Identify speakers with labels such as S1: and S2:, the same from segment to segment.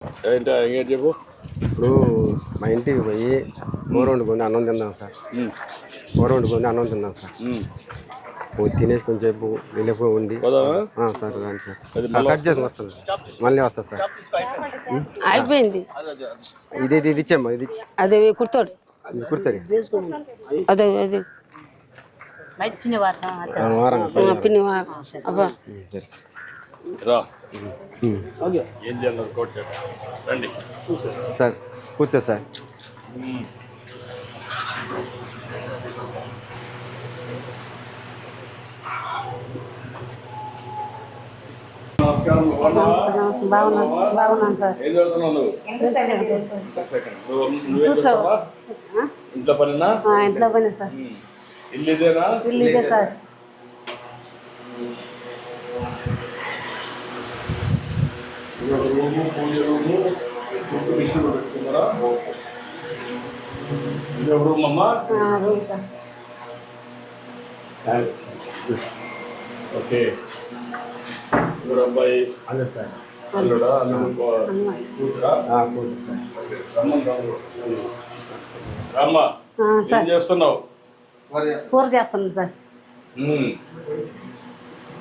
S1: ఏంటి ఏంటి చెప్పు.
S2: ఇప్పుడు మా ఇంటికి పోయి కూర వండుకొని అన్నం తిన్నాం సార్. కూర వండుకొని అన్నం తిన్నాం సార్. తినేసి కొంచెంసేపు వెళ్ళిపోయి ఉండి సార్ రండి సార్. కట్ చేసి వస్తుంది సార్. మళ్ళీ వస్తా సార్.
S3: అయిపోయింది.
S2: ఇది ఇచ్చామ్మా. ఇది
S3: అదే కుర్తాడు.
S2: ఇది కుర్తాడు.
S3: అదే అదే పిన్ని అబ్బా
S1: ఏం చేయాలి రండి
S2: సార్. కూర్చో సార్.
S1: నమస్కారం.
S3: బాగున్నాను సార్.
S1: ఏం చదువుతున్నావు నువ్వు? ఇంట్లో పనినా?
S3: ఇంట్లో పని సార్.
S1: ఇల్లు ఇదేనా?
S3: ఇల్లు ఇదే సార్.
S1: రూమ్ అమ్మా.
S3: Room sir.
S1: ఓకే. ఎవరు అబ్బాయి?
S2: అదే సార్.
S1: అల్లుడా? అల్లుడు కూతురా?
S2: కూతురు సార్.
S1: అమ్మా ఏం చేస్తున్నావు?
S3: కూర చేస్తున్నాను సార్.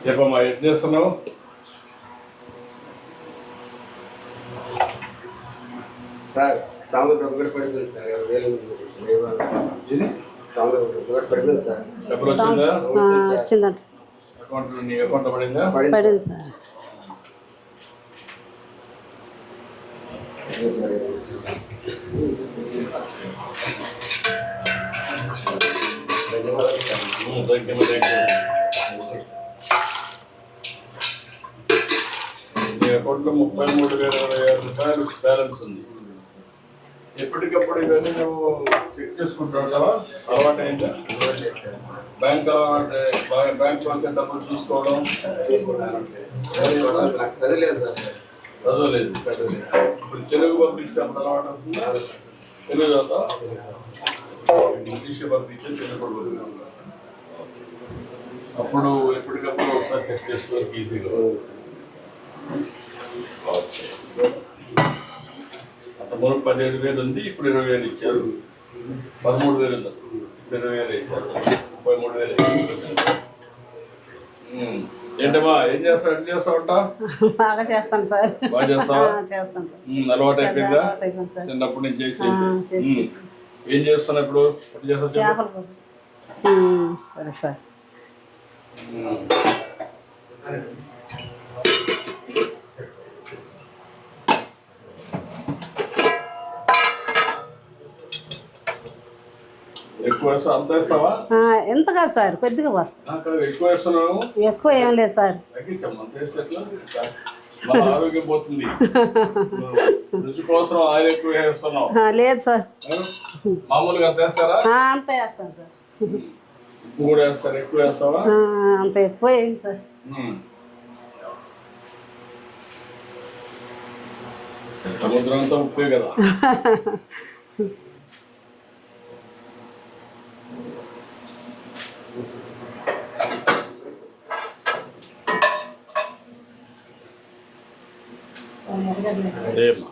S1: చెప్పమ్మా ఏం చేస్తున్నావు?
S2: సార్ సాంబార్ ఒకటి పడిపోయింది సార్. సాంబార్ ఒకటి పడిపోయింది సార్.
S1: డబ్బులు వచ్చిందా?
S3: వచ్చిందంట.
S1: నీ అకౌంట్ పడిందా?
S3: పడింది సార్.
S1: నీ అకౌంట్లో 33,026 బ్యాలెన్స్ ఉంది. ఎప్పటికప్పుడు ఇవన్నీ నువ్వు చెక్ చేసుకుంటావు. అలవాటు అయిందా? బ్యాంక్ బ్యాంక్ డబ్బులు చూసుకోవడం
S2: చదవలేదు సార్.
S1: చదవలేదు. ఇప్పుడు తెలుగు పంపించే అప్పుడు అలవాటు అవుతుందా? తెలుగు చదువుతా? ఇంగ్లీష్ పంపించే తెలుగు అప్పుడు ఎప్పటికప్పుడు ఒకసారి చెక్ చేసుకోవాలి ఈజీగా. అంతమూడు 17,000 ఉంది. ఇప్పుడు 20,000 ఇచ్చారు. 13,000 ఉంది. ఇప్పుడు 20,000 వేసారు. 33,000. ఏంటమ్మా ఏం చేస్తావు? ఎట్లా చేస్తావంట?
S3: బాగా చేస్తాను సార్.
S1: బాగా చేస్తావా?
S3: చేస్తాను సార్.
S1: అలవాటు అయిపోయిందా? చిన్నప్పటి నుంచి ఏం చేస్తున్నా ఇప్పుడు?
S3: సరే సార్.
S1: ఎక్కువ వేస్తావు? అంత వేస్తావా?
S3: ఎంత కాదు సార్, కొద్దిగా వస్తా.
S1: ఎక్కువ వేస్తున్నావు?
S3: ఎక్కువ ఏం లేదు సార్.
S1: తగ్గించమ్మా. అంత వేస్తే ఎట్లా? ఆరోగ్యం పోతుంది. రుచి కోసం ఆయిల్ ఎక్కువ వేస్తున్నావు.
S3: లేదు సార్.
S1: మామూలుగా అంత వేస్తారా?
S3: అంత వేస్తాను సార్.
S1: ఉప్పు కూడా వేస్తారు. ఎక్కువ వేస్తావా?
S3: అంత ఎక్కువ ఏం సార్.
S1: సముద్రం అంతా ఉప్పే కదా. అదేమ్మా.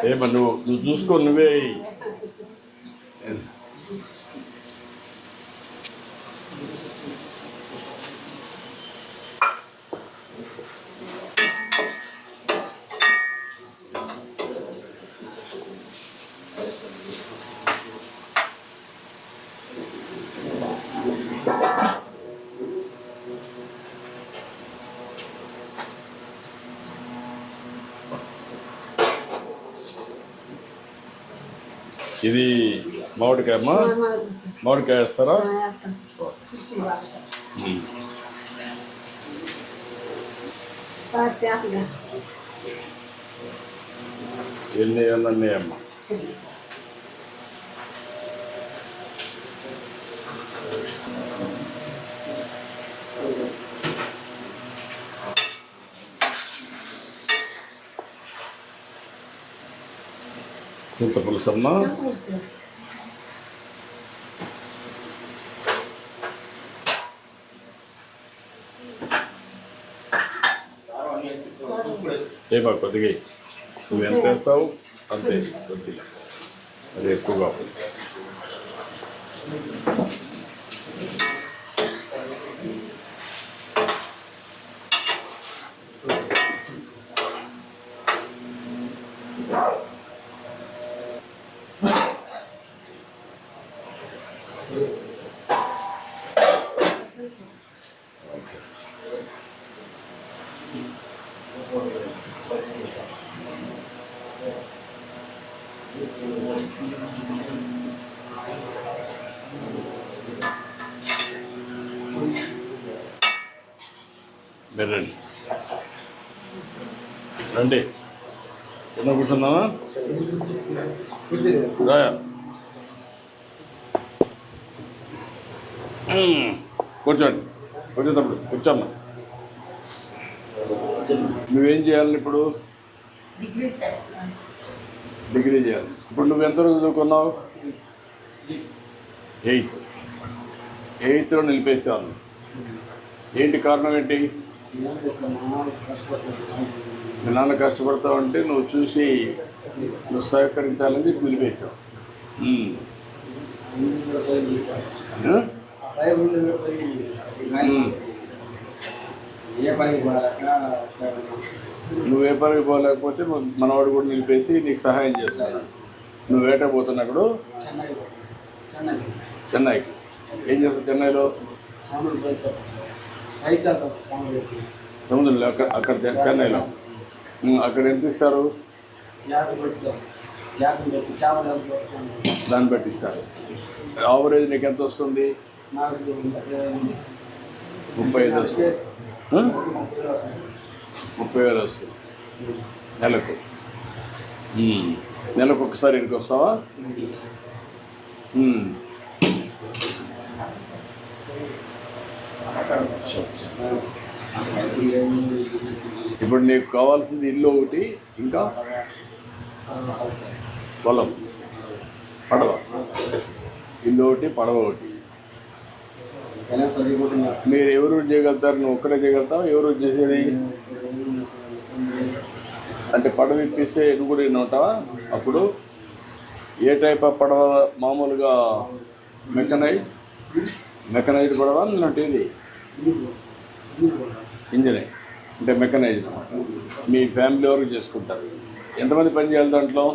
S1: ఏమన్నా నువ్వు చూసుకో. నువ్వే ఇది మామిడికాయమ్మా. మామిడికాయ వేస్తారా? ఎన్ని ఏళ్ళన్నీ అమ్మ? చింత పులుసమ్మా? ఏమా కొద్దిగా నువ్వు ఎంత వేస్తావు అంతే, కొద్దిగా అది ఎక్కువగా మీరు రండి రండి, కింద కూర్చుందామా? రాయా కూర్చోండి, కూర్చోటప్పుడు కూర్చోమ్మా. నువ్వేం చేయాలి ఇప్పుడు? డిగ్రీ చేయాలి. ఇప్పుడు నువ్వు ఎంతవరకు చదువుకున్నావు? 8th నిలిపేసాను. ఏంటి కారణం ఏంటి? మీ నాన్న కష్టపడతావు అంటే నువ్వు చూసి నువ్వు సహకరించాలని చెప్పి నిలిపేశావు. నువ్వు ఏ పనికి పోలేకపోతే మనవాడు కూడా నిలిపేసి నీకు సహాయం చేస్తాను. నువ్వు వేటకు పోతున్నప్పుడు చెన్నైకి ఏం చేస్తావు? చెన్నైలో సముద్రంలో అక్కడ చెన్నైలో అక్కడ ఎంత ఇస్తారు? దాన్ని బట్టి ఇస్తారు. యావరేజ్ నీకు ఎంత వస్తుంది? 35 వస్తుంది. 30,000 వస్తుంది నెలకు. నెలకు ఒకసారి ఇంటికి వస్తావా? ఇప్పుడు నీకు కావాల్సింది ఇల్లు ఒకటి, ఇంకా పొలం, పడవ. ఇల్లు ఒకటి, పడవ ఒకటి. మీరు ఎవరు చేయగలుగుతారు? నువ్వు ఒక్కడే చేయగలుగుతావు? ఎవరు చేసేది అంటే పడవ ఇప్పిస్తే నువ్వు కూడా ఉంటావా? అప్పుడు ఏ టైప్ ఆఫ్ పడవ? మామూలుగా మెకనైజ్డ్ పడవ అంటే ఇది ఇంజనే అంటే మెకనైజ్డ్. మీ ఫ్యామిలీ వరకు చేసుకుంటారు. ఎంతమంది పని చేయాలి దాంట్లో?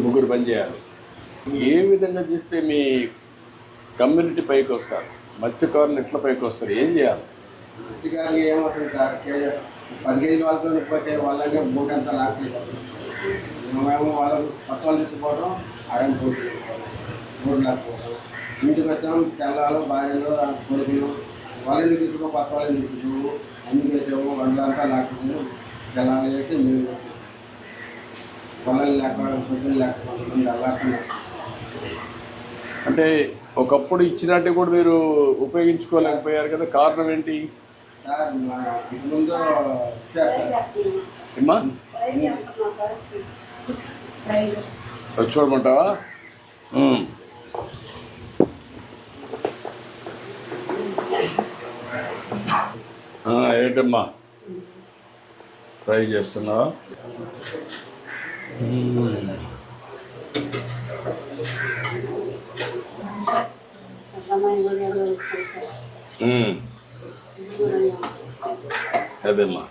S1: 3 పని చేయాలి. ఏ విధంగా చేస్తే మీ కమ్యూనిటీ పైకి వస్తారు? మత్స్యకారులు ఎట్లా పైకి వస్తారు? ఏం చేయాలి?
S4: మత్స్యకారులు ఏమవుతుంది సార్, 10 కేజీల వాళ్ళతో పోతే వాళ్ళకే బోట్ అంతా లాక్కుంటారు. మేము వాళ్ళకు కొత్త వాళ్ళు తీసుకుపోవడం, ఆడని బోట్ లాక్కోవడం. ఇంటికి వస్తాం, తెల్లాలు భార్యలు కొడుకులు వాళ్ళని తీసుకో, కొత్త వాళ్ళని తీసుకో, అన్ని వేసాము. వంటలంతా లాక్కుంటాము. తెల్లాలు చేసి మేము వేసేస్తాం. పొలాలు లేకపోవడం, పొద్దులు లేకపోవడం అల్లాకుండా.
S1: అంటే ఒకప్పుడు ఇచ్చినట్టు కూడా మీరు ఉపయోగించుకోలేకపోయారు కదా, కారణం ఏంటి?
S4: సార్ ముందు ఇచ్చారు సార్.
S1: ఏమ్మా చూడమంటావా? ఏంటమ్మా ట్రై చేస్తున్నావా? అదేమ్మా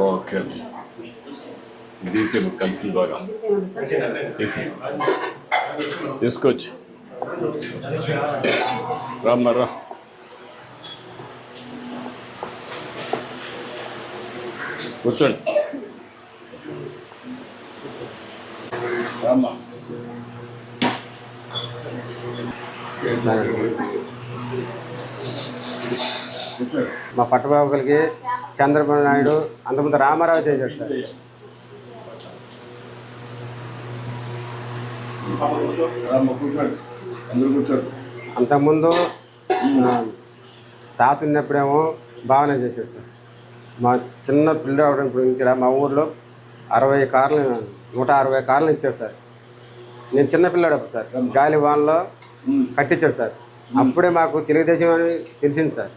S1: ఓకే. డీసీ కలిసి బాగా డీసీ తీసుకొచ్చి రామ్మరా కూర్చోండి రామ్మా కూర్చోండి
S2: మా పట్టబాబులకి చంద్రబాబు నాయుడు అంతకుముందు రామారావు చేశాడు సార్.
S1: రామ్మా కూర్చోండి అందరూ కూర్చోండి
S2: అంతకుముందు తాత ఉన్నప్పుడేమో బాగానే చేశాడు సార్. మా చిన్న పిల్లలు అవడం గురించి మా ఊర్లో 160 కార్లు ఇచ్చారు సార్. నేను చిన్న పిల్లాడు సార్, గాలి వానలో కట్టించాడు సార్. అప్పుడే మాకు తెలుగుదేశం అని తెలిసింది సార్.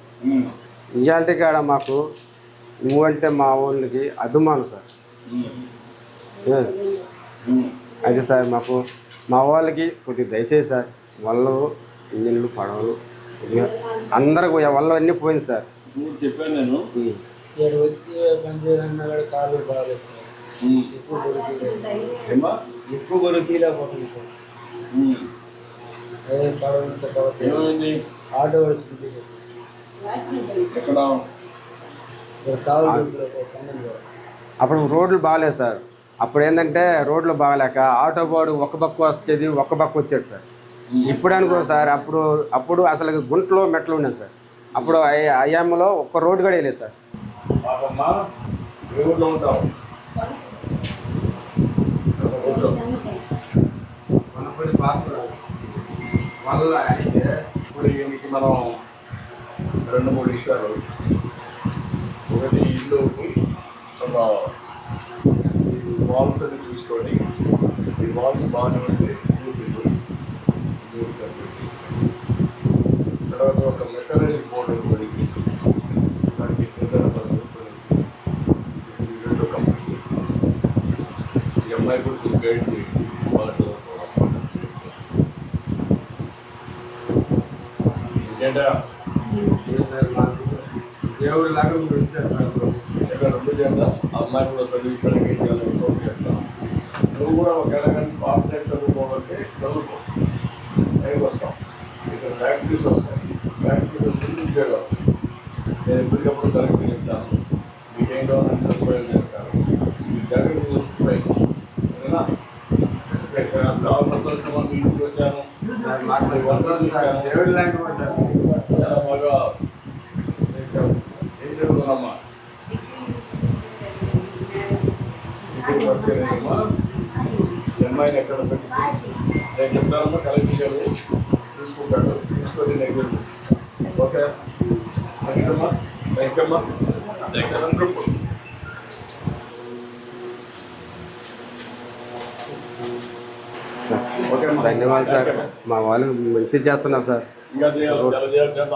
S2: ఇవాళ కాడ మాకు నువ్వంటే మా ఊళ్ళకి అభిమానం సార్. అది సార్ మాకు మా వాళ్ళకి కొద్దిగా దయచేసి సార్, వాళ్ళు ఇంజన్లు పడవలు అందరికి వల్ల అన్నీ పోయింది సార్.
S1: చెప్పాను నేను
S4: ఎక్కువ దొరికిలేకపోతుంది సార్.
S1: ఏమైంది
S4: ఆటో వచ్చింది
S1: ఎక్కడ
S2: అప్పుడు రోడ్లు బాగాలేదు సార్. అప్పుడు ఏంటంటే రోడ్లు బాగాలేక ఆటో బాడు ఒక పక్క వచ్చేది, ఒక పక్క వచ్చేది సార్. ఇప్పుడు అనుకో సార్, అప్పుడు అసలు గుంటలో మెట్లు ఉండేది సార్. అప్పుడు అయ్యామ్మలో ఒక్క రోడ్డు కూడా వేయలేదు సార్.
S1: పాపమ్మా ఏ ఊళ్ళో ఉంటావు
S4: వల్ల అయితే
S1: ఇప్పుడు దీనికి మనం 2-3 విషయాలు. ఒకటి ఇల్లు వాల్స్ అని చూసుకొని ఈ వాల్స్ బాగానే ఉంటే తర్వాత ఒక మెకనైజ్డ్ బోర్డు కొనిసి దానికి రెండు కంపెనీ ఈ అమ్మాయి కూడా గైడ్ చేయండి వాళ్ళకి ఇంకేంటా
S4: దేవుడు లాగా మీరు ఇచ్చారు సార్.
S1: ఇక్కడ 2 చేద్దా అమ్మాయి కూడా చదివి ఇక్కడికి ఇంప్రూవ్ చేస్తాను. నువ్వు కూడా ఒకవేళ కానీ పాపరేట్ చదువుకోవాలంటే చదువుకో, పైకి వస్తాం. ఇక్కడ ఫ్యాక్టరీస్ వస్తాయి, ఫ్యాక్టరీస్ ముందు ఉద్యోగాలు. నేను ఎప్పటికప్పుడు కరెక్ట్ చెప్తాను, మీకేం కావాలని సదుపాయం చేస్తాను. మీ జాగ్రత్త చూసుకుంటాయి సరేనా? సంతోషం మీ ఇంటికి వచ్చాను,
S4: దేవుడు లాంటి వాడు సార్.
S1: చాలా బాగా చేశావు. ఏం చదువుతున్నామ్మా? ఇప్పుడు వచ్చేదేమో ఈ అమ్మాయిని ఎక్కడ పెట్టి నేను చెప్తానమ్మా, కలెక్ట్ చేయాలి తీసుకుంటాడు, తీసుకొని దగ్గర ఓకే. థ్యాంక్ అమ్మా గ్రూప్
S2: ధన్యవాదాలు సార్. మా వాళ్ళు మంచిగా చేస్తున్నారు సార్.
S1: ఇంకా చేద్దాం.